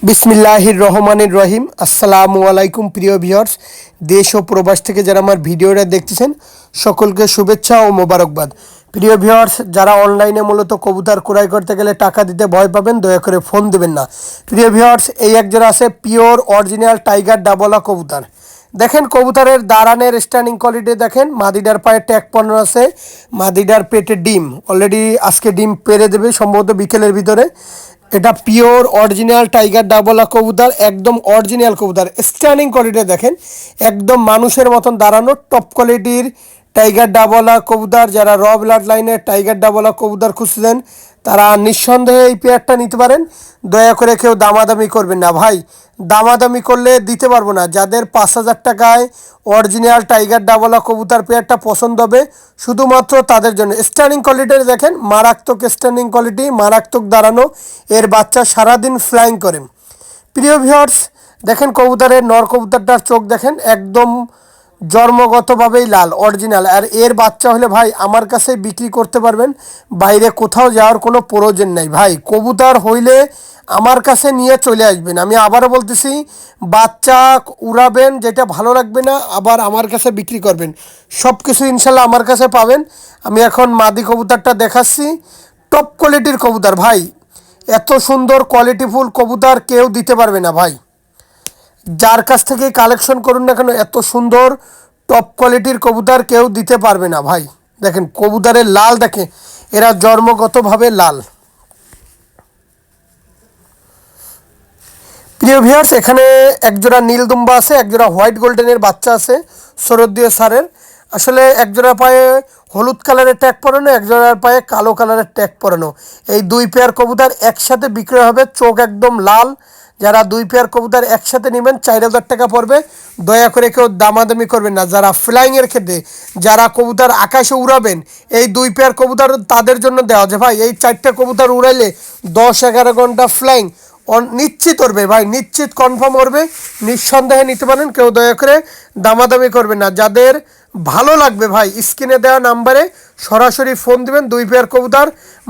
বিসমিল্লাহির রহমানির রহিম। আসসালামু আলাইকুম প্রিয় ভিউয়ার্স, দেশ ও প্রবাস থেকে যারা আমার ভিডিওটা দেখতেছেন সকলকে শুভেচ্ছা ও মোবারকবাদ। প্রিয় ভিউয়ার্স, যারা অনলাইনে মূলত কবুতর ক্রয় করতে গেলে টাকা দিতে ভয় পাবেন, দয়া করে ফোন দেবেন না। প্রিয় ভিউয়ার্স, এই একজোড়া আছে পিওর অরিজিনাল টাইগার ডাবলা কবুতর। দেখেন কবুতরের দাঁড়ানের স্ট্যান্ডিং কোয়ালিটি দেখেন, মাদিডার পায়ে ট্যাগ পণ্য আছে, মাদিডার পেটে ডিম অলরেডি আজকে ডিম পেরে দেবে সম্ভবত বিকেলের ভিতরে। এটা পিওর অরিজিনাল টাইগার ডাবলা কবুতর, একদম অরিজিনাল কবুতর। স্ট্যান্ডিং কোয়ালিটি দেখেন, একদম মানুষের মতন দাঁড়ানো টপ কোয়ালিটির টাইগার ডাবলা কবুতর। যারা র ব্লাড লাইনের টাইগার ডাবলা কবুতর খুঁজছেন তারা নিঃসন্দেহে এই পেয়ারটা নিতে পারেন। দয়া করে কেউ দামাদামি করবেন না ভাই, দামাদামি করলে দিতে পারবো না। যাদের 5,000 টাকায় অরিজিনাল টাইগার ডাবলা কবুতর পেয়ারটা পছন্দ হবে শুধুমাত্র তাদের জন্য। স্ট্যান্ডিং কোয়ালিটি দেখেন, মারাত্মক স্ট্যান্ডিং কোয়ালিটি, মারাত্মক দাঁড়ানো। এর বাচ্চা সারাদিন ফ্লাইং করে। প্রিয় ভিউয়ার্স, দেখেন কবুতরের নর কবুতরটার চোখ দেখেন, একদম জন্মগতভাবেই লাল অরিজিনাল। আর এর বাচ্চা হলে ভাই আমার কাছে বিক্রি করতে পারবেন, বাইরে কোথাও যাওয়ার কোনো প্রয়োজন নেই ভাই। কবুতর হইলে আমার কাছে নিয়ে চলে আসবেন। আমি আবারও বলতেছি, বাচ্চা উড়াবেন, যেটা ভালো লাগবে না আবার আমার কাছে বিক্রি করবেন। সব কিছু ইনশাল্লাহ আমার কাছে পাবেন। আমি এখন মাদি কবুতরটা দেখাচ্ছি, টপ কোয়ালিটির কবুতর ভাই। এত সুন্দর কোয়ালিটিফুল কবুতর কেউ দিতে পারবে না ভাই। যার কাছ থেকে কালেকশন করুন না কেন, এত সুন্দর টপ কোয়ালিটির কবুতর কেউ দিতে পারবে না ভাই। দেখেন কবুতরের লাল দেখে, এরা জন্মগতভাবে লাল। প্রিয় ভিউয়ার্স, এখানে একজোড়া নীলদুম্বা আছে, একজোড়া হোয়াইট গোল্ডেনের বাচ্চা আছে শরদীয় সারের। আসলে একজোড়া পায়ে হলুদ কালারের ট্যাগ পরানো, একজোড়ার পায়ে কালো কালারের ট্যাগ পরানো। এই দুই পেয়ার কবুতর একসাথে বিক্রয় হবে, চোখ একদম লাল। যারা দুই পেয়ার কবুতর একসাথে নেবেন 4,000 টাকা পড়বে। দয়া করে কেউ দামাদামি করবেন না। যারা ফ্লাইংয়ের ক্ষেত্রে, যারা কবুতর আকাশে উড়াবেন, এই দুই পেয়ার কবুতর তাদের জন্য দেওয়া যায় ভাই। এই 4টা কবুতর উড়াইলে 10-11 ঘন্টা ফ্লাইং নিশ্চিত করবে ভাই, নিশ্চিত কনফার্ম করবে। নিঃসন্দেহে নিতে পারেন, কেউ দয়া করে দামাদামি করবেন না। যাদের ভালো লাগবে ভাই, স্ক্রিনে দেওয়া নাম্বারে সরাসরি ফোন দিবেন। দুই পেয়ার কবুতর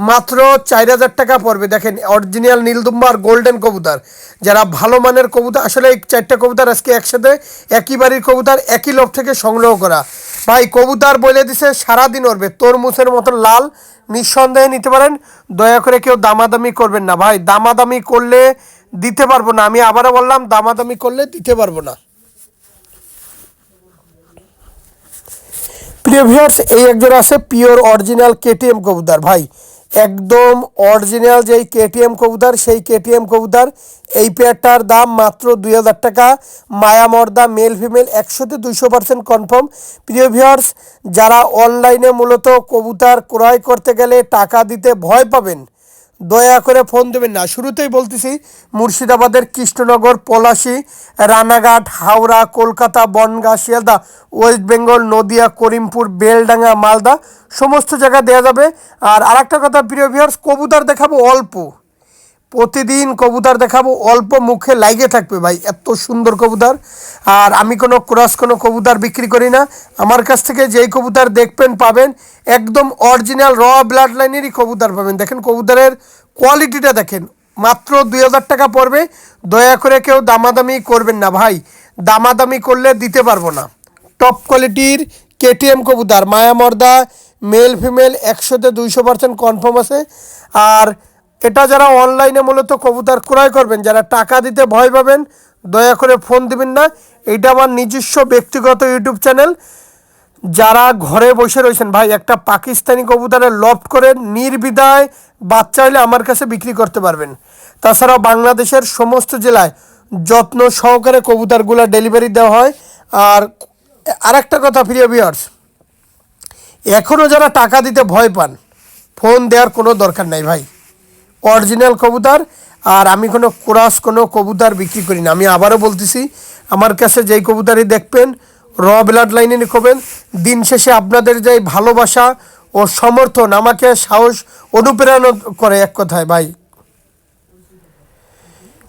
মাত্র 4,000 টাকা পড়বে। দেখেন অরিজিনাল নীলদুম্বা আর গোল্ডেন কবুতর। যারা ভালো মানের কবুতর, আসলে এই 4টা কবুতর আজকে একসাথে একই বাড়ির কবুতর, একই লোক থেকে সংগ্রহ করা ভাই। কবুতর বলে দিছে সারাদিন উড়বে, তরমুজের মতন লাল। নিঃসন্দেহে নিতে পারেন, দয়া করে কেউ দামাদামি করবেন না ভাই। দামাদামি করলে দিতে পারবো না। আমি আবারও বললাম, দামাদামি করলে দিতে পারবো না। প্রিয় ভিউয়ার্স, এই একজোড়া আছে পিওর অরিজিনাল কেটিএম কবুতর ভাই। একদম অরিজিনাল যেই কেটিএম কবুতর, সেই কেটিএম কবুতর। এই পেয়ারটার দাম মাত্র 2,000 টাকা। মায়া মর্দা মেল ফিমেল 100-200% কনফার্ম। প্রিয় ভিউয়ার্স, যারা অনলাইনে মূলত কবুতর ক্রয় করতে গেলে টাকা দিতে ভয় পাবেন, দয়া করে ফোন দেবেন না। শুরুতেই বলতেছি, মুর্শিদাবাদের কৃষ্ণনগর, পলাশী, রানাঘাট, হাওড়া, কলকাতা, বনগাঁ, শিয়ালদা, ওয়েস্ট বেঙ্গল, নদিয়া, করিমপুর, বেলডাঙ্গা, মালদা সমস্ত জায়গা দেওয়া যাবে। আর আরেকটা কথা প্রিয় ভিউয়ার্স, কবুতর দেখাবো অল্প, প্রতিদিন কবুতর দেখাবো অল্প, মুখে লাগিয়ে থাকবে ভাই, এত সুন্দর কবুতর। আর আমি কোনো ক্রস কোনো কবুতর বিক্রি করি না। আমার কাছ থেকে যেই কবুতর দেখবেন পাবেন একদম অরিজিনাল র ব্লাড লাইনেরই কবুতর পাবেন। দেখেন কবুতরের কোয়ালিটিটা দেখেন, মাত্র 2,000 টাকা পড়বে। দয়া করে কেউ দামাদামি করবেন না ভাই, দামাদামি করলে দিতে পারবো না। টপ কোয়ালিটির কেটিএম কবুতর, মায়ামর্দা মেল ফিমেল 100-200% কনফার্ম আছে। আর এটা যারা অনলাইনে মূলত কবুতর ক্রয় করবেন, যারা টাকা দিতে ভয় পাবেন, দয়া করে ফোন দিবেন না। এটা আমার নিজস্ব ব্যক্তিগত ইউটিউব চ্যানেল। যারা ঘরে বসে রয়েছেন ভাই, একটা পাকিস্তানি কবুতরের লফট করে নির্বিধায় বাচ্চা হলে আমার কাছে বিক্রি করতে পারবেন। তাছাড়াও বাংলাদেশের সমস্ত জেলায় যত্ন সহকারে কবুতরগুলো ডেলিভারি দেওয়া হয়। আর আরেকটা কথা প্রিয় ভিউয়ার্স, এখনও যারা টাকা দিতে ভয় পান, ফোন দেওয়ার কোনো দরকার নাই ভাই। অরিজিনাল কবুতর, আর আমি কোনো ক্রস কোনো কবুতর বিক্রি করি না। আমি আবারও বলতেছি, আমার কাছে যেই কবুতরই দেখবেন র ব্লাড লাইনে নিখবেন। দিন শেষে আপনাদের যেই ভালোবাসা ও সমর্থন আমাকে সাহস অনুপ্রেরণা করে, এক কথায় ভাই।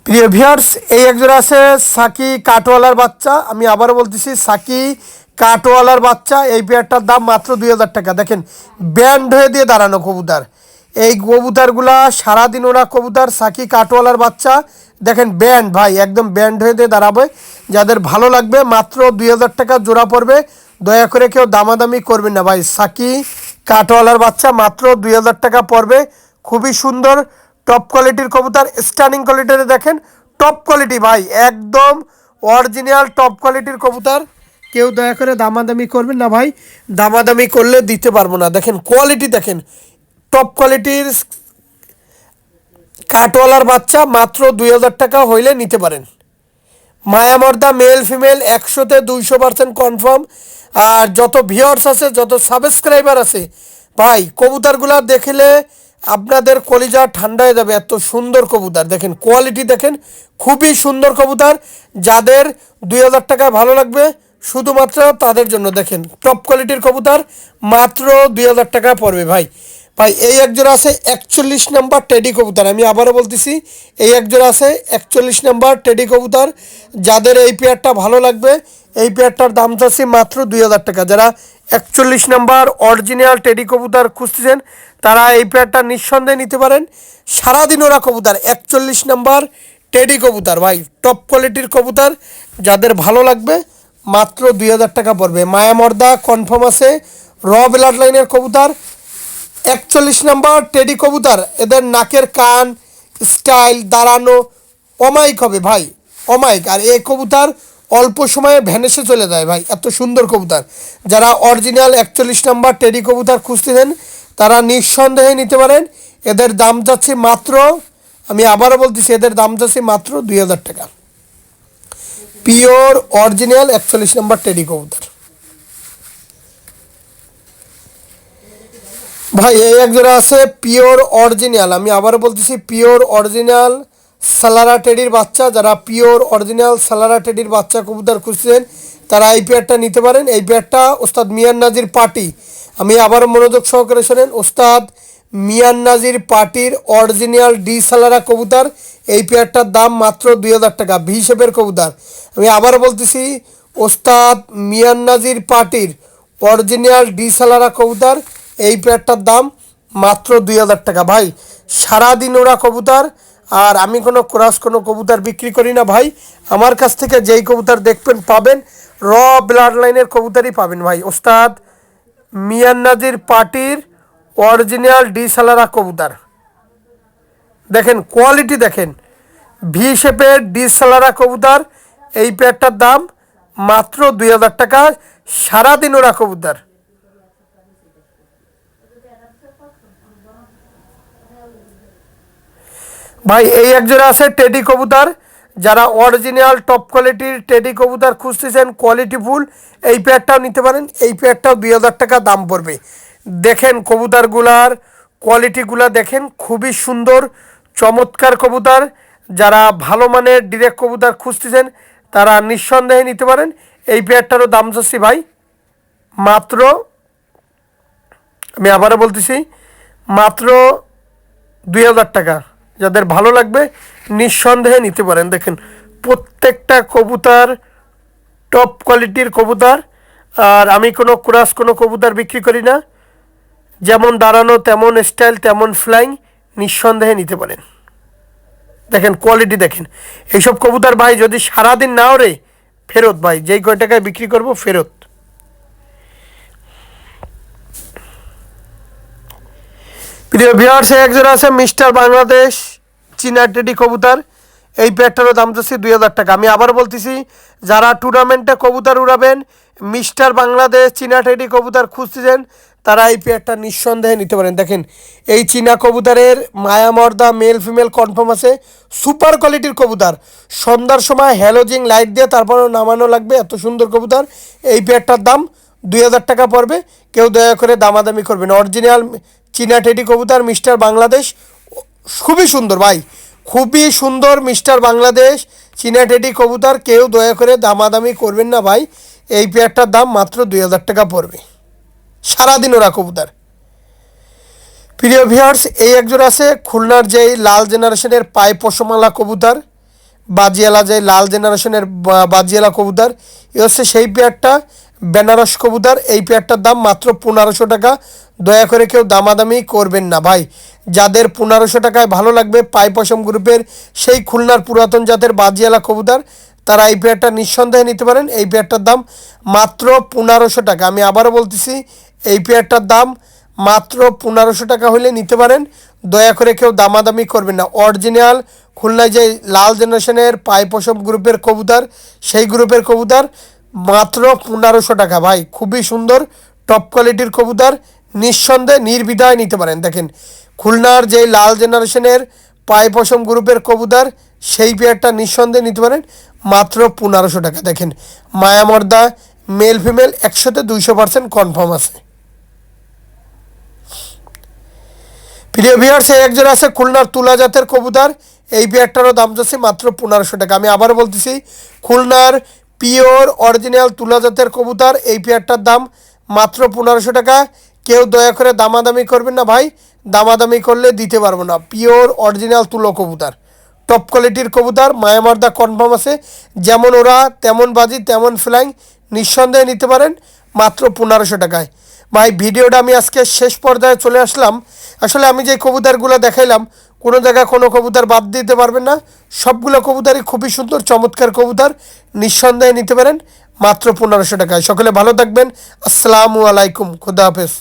প্রিয় ভিউয়ার্স, এই একজোড়া আছে সাকি কাঠওয়ালার বাচ্চা। আমি আবারও বলতেছি, সাকি কাঠওয়ালার বাচ্চা। এই পেয়ারটার দাম মাত্র 2,000 টাকা। দেখেন ব্যান্ড হয়ে দিয়ে দাঁড়ানো কবুতর। এই কবুতরগুলা সারাদিন ওরা কবুতর, সাকি কাঠওয়ালার বাচ্চা। দেখেন ব্যান্ড ভাই, একদম ব্যান্ড হয়ে দিয়ে দাঁড়াবে। যাদের ভালো লাগবে মাত্র 2000 টাকা জোড়া পড়বে। দয়া করে কেউ দামাদামি করবেন না ভাই। সাকি কাঠওয়ালার বাচ্চা মাত্র 2000 টাকা পড়বে। খুবই সুন্দর টপ কোয়ালিটির কবুতর, স্টানিং কোয়ালিটির, দেখেন টপ কোয়ালিটি ভাই, একদম অরিজিনাল টপ কোয়ালিটির কবুতর। কেউ দয়া করে দামাদামি করবেন না ভাই, দামাদামি করলে দিতে পারবো না। দেখেন কোয়ালিটি, দেখেন টপ কোয়ালিটির কাঠওয়ালার বাচ্চা মাত্র 2000 টাকা হইলে নিতে পারেন। মায়ামর্দা মেল ফিমেল 100-তে 200% কনফার্ম। আর যত ভিউয়ার্স আছে, যত সাবস্ক্রাইবার আছে ভাই, কবুতরগুলো দেখলে আপনাদের কলিজা ঠান্ডা হয়ে যাবে। এত সুন্দর কবুতর, দেখেন কোয়ালিটি, দেখেন খুবই সুন্দর কবুতর। যাদের 2000 টাকায় ভালো লাগবে শুধুমাত্র তাদের জন্য। দেখেন টপ কোয়ালিটির কবুতর মাত্র 2000 টাকা পড়বে ভাই। ভাই এই একজোড়া আছে 41 নাম্বার টেডি কবুতর, আমি আবারও বলতেছি, এই একজোড়া আছে 41 নাম্বার টেডি কবুতর। যাদের এই পেয়ারটা ভালো লাগবে, এই পেয়ারটার দাম চাচ্ছি মাত্র 2000 টাকা। যারা 41 নাম্বার অরিজিনাল টেডি কবুতর খুঁজতেছেন তারা এই পেয়ারটা নিঃসন্দেহে নিতে পারেন। সারাদিন ওরা কবুতর 41 নাম্বার টেডি কবুতর ভাই, টপ কোয়ালিটির কবুতর। যাদের ভালো লাগবে মাত্র 2000 টাকা পড়বে। মায়ামর্দা কনফার্ম আছে, র ব্লাড লাইনের কবুতর, 41 নাম্বার টেডি কবুতর। এদের নাকের কান স্টাইল দাঁড়ানো অমাইক হবে ভাই, অমাইক। আর এই কবুতর অল্প সময়ে ভ্যানেসে চলে যায় ভাই, এত সুন্দর কবুতর। যারা অরিজিনাল 41 নাম্বার টেডি কবুতর খুঁজতেছেন তারা নিঃসন্দেহে নিতে পারেন। এদের দাম যাচ্ছে মাত্র, আমি আবারও বলতেছি, এদের দাম যাচ্ছে মাত্র 2000 টাকা। পিওর অরিজিনাল 41 নাম্বার টেডি কবুতর ভাই। এই একজোড়া আছে পিওর অরিজিনাল, আমি আবারও বলতেছি পিওর অরিজিনাল সালারা টেডির বাচ্চা। যারা পিওর অরিজিনাল সালারা টেডির বাচ্চা কবুতর খুঁজছেন তারা এই পেয়ারটা নিতে পারেন। এই পেয়ারটা ওস্তাদ মিয়ান নাজির পার্টি, আমি আবারও মনোযোগ সহকারে শোনেন, ওস্তাদ মিয়ান নাজির পার্টির অরিজিনাল ডি সালারা কবুতর। এই পেয়ারটার দাম মাত্র 2000 টাকা, ভি শেপের কবুতর। আমি আবারও বলতেছি, ওস্তাদ মিয়ান নাজির পার্টির অরিজিনাল ডি সালারা কবুতর। এই পেয়ারটার দাম মাত্র 2000 টাকা ভাই। সারাদিন ওরা কবুতর। আর আমি কোনো ক্রস কোনো কবুতর বিক্রি করি না ভাই। আমার কাছ থেকে যেই কবুতর দেখবেন পাবেন র ব্লাড লাইনের কবুতরই পাবেন ভাই। ওস্তাদ মিয়ান নাজির পার্টির অরিজিনাল ডি সালারা কবুতর, দেখেন কোয়ালিটি, দেখেন ভি শেপের ডি সালারা কবুতর। এই পেয়ারটার দাম মাত্র 2000 টাকা। সারাদিন ওরা কবুতর ভাই। এই একজোড়া আছে টেডি কবুতর। যারা অরিজিনাল টপ কোয়ালিটির টেডি কবুতর খুঁজতেছেন কোয়ালিটি ফুল, এই পেয়ারটাও নিতে পারেন। এই পেয়ারটাও 2000 টাকা দাম পড়বে। দেখেন কবুতরগুলার কোয়ালিটিগুলা দেখেন, খুবই সুন্দর চমৎকার কবুতর। যারা ভালো মানের ডিরেক্ট কবুতর খুঁজতেছেন তারা নিঃসন্দেহে নিতে পারেন। এই পেয়ারটারও দাম যাচ্ছি ভাই মাত্র, আমি আবারও বলতেছি, মাত্র 2000 টাকা। যাদের ভালো লাগবে নিঃসন্দেহে নিতে পারেন। দেখেন প্রত্যেকটা কবুতর টপ কোয়ালিটির কবুতর। আর আমি কোনো ক্রাস কোনো কবুতর বিক্রি করি না। যেমন দাঁড়ানো তেমন স্টাইল তেমন ফ্লাইং, নিঃসন্দেহে নিতে পারেন। দেখেন কোয়ালিটি, দেখেন এইসব কবুতর ভাই যদি সারাদিন না ওরে ফেরত ভাই, যেই কয় টাকায় বিক্রি করব ফেরত। প্রিয় ভিউয়ার্স, একজোড়া আছে মিস্টার বাংলাদেশ চীনা টেডি কবুতর। এই পেয়ারটারও দাম যাচ্ছে 2000 টাকা। আমি আবার বলতেছি, যারা টুর্নামেন্টে কবুতর উড়াবেন মিস্টার বাংলাদেশ চীনা টেডি কবুতর খুঁজতেছেন তারা এই পেয়ারটা নিঃসন্দেহে নিতে পারেন। দেখেন এই চীনা কবুতরের মায়ামর্দা মেল ফিমেল কনফার্ম আছে, সুপার কোয়ালিটির কবুতর। সন্ধ্যার সময় হ্যালোজিং লাইট দিয়ে তারপরেও নামানো লাগবে, এত সুন্দর কবুতর। এই পেয়ারটার দাম 2000 টাকা পড়বে। কেউ দয়া করে দামাদামি করবেন। অরিজিনাল চীনা টেডি কবুতর মিস্টার বাংলাদেশ, খুবই সুন্দর ভাই, খুবই সুন্দর মিস্টার বাংলাদেশ চীনা টেডি কবুতর। কেউ দয়া করে দামাদামি করবেন না ভাই। এই পেয়ারটার দাম মাত্র 2000 টাকা পড়বে। সারাদিন ওরা কবুতর। প্রিয় ভিউয়ার্স, এই একজোড়া আছে খুলনার যেই লাল জেনারেশনের পায়ে পশমালা কবুতর, বাজিয়ালা যে লাল জেনারেশনের বাজিয়ালা কবুতর, এ হচ্ছে সেই পেয়ারটা। বেনারস কবুতর, এই পেয়ারটার দাম মাত্র 1500 টাকা। দয়া করে কেউ দামাদামি করবেন না ভাই। যাদের 1500 টাকায় ভালো লাগবে পাই পশম গ্রুপের সেই খুলনার পুরাতন জাতের বাজিয়ালা কবুতর, তারা এই পেয়ারটা নিঃসন্দেহে নিতে পারেন। এই পেয়ারটার দাম মাত্র 1500 টাকা। আমি আবারও বলতেছি, এই পেয়ারটার দাম মাত্র 1500 টাকা হলে নিতে পারেন। দয়া করে কেউ দামাদামি করবেন না। অরিজিনাল খুলনায় যে লাল জেনারেশনের পাই পশম গ্রুপের কবুতর, সেই গ্রুপের কবুতর মাত্র 1500 টাকা ভাই। খুবই সুন্দর টপ কোয়ালিটির কবুতর, নিঃসন্দেহে নির্দ্বিধায় নিতে পারেন। দেখেন খুলনার যে লাল জেনারেশনের পাই পশম গ্রুপের কবুতর, সেই পেয়ারটা নিঃসন্দেহে নিতে পারেন মাত্র 1500 টাকা। দেখেন মায়ামর্দা মেল ফিমেল 100তে 200% কনফার্ম আছে। প্রিয় ভিউয়ার্স, এই একজোড়া আছে খুলনার তুলা জাতের কবুতর, এই পেয়ারটারও দাম যাচ্ছে মাত্র 1500 টাকা। আমি আবার বলতেছি, খুলনার পিওর অরিজিনাল তুলা জাতের কবুতর, এই পেয়ারটার দাম মাত্র 1500 টাকা। কেউ দয়া করে দামাদামি করবেন না ভাই, দামাদামি করলে দিতে পারবো না। পিওর অরিজিনাল তুলো কবুতর, টপ কোয়ালিটির কবুতর, মায়ামার্দা কনফার্ম আছে। যেমন ওরা তেমন বাজি তেমন ফ্লাইং, নিঃসন্দেহে নিতে পারেন মাত্র 1500 টাকায়। ভাই ভিডিওটা আমি আজকে শেষ পর্যায়ে চলে আসলাম। আসলে আমি যে কবুতরগুলো দেখাইলাম, কোনো জায়গায় কোনো কবুতর বাদ দিতে পারবেন না। সবগুলো কবুতরই খুবই সুন্দর চমৎকার কবুতর, নিঃসন্দেহে নিতে পারেন মাত্র 1500 টাকায়। সকলে ভালো থাকবেন। আসসালামু আলাইকুম, খুদা হাফেজ।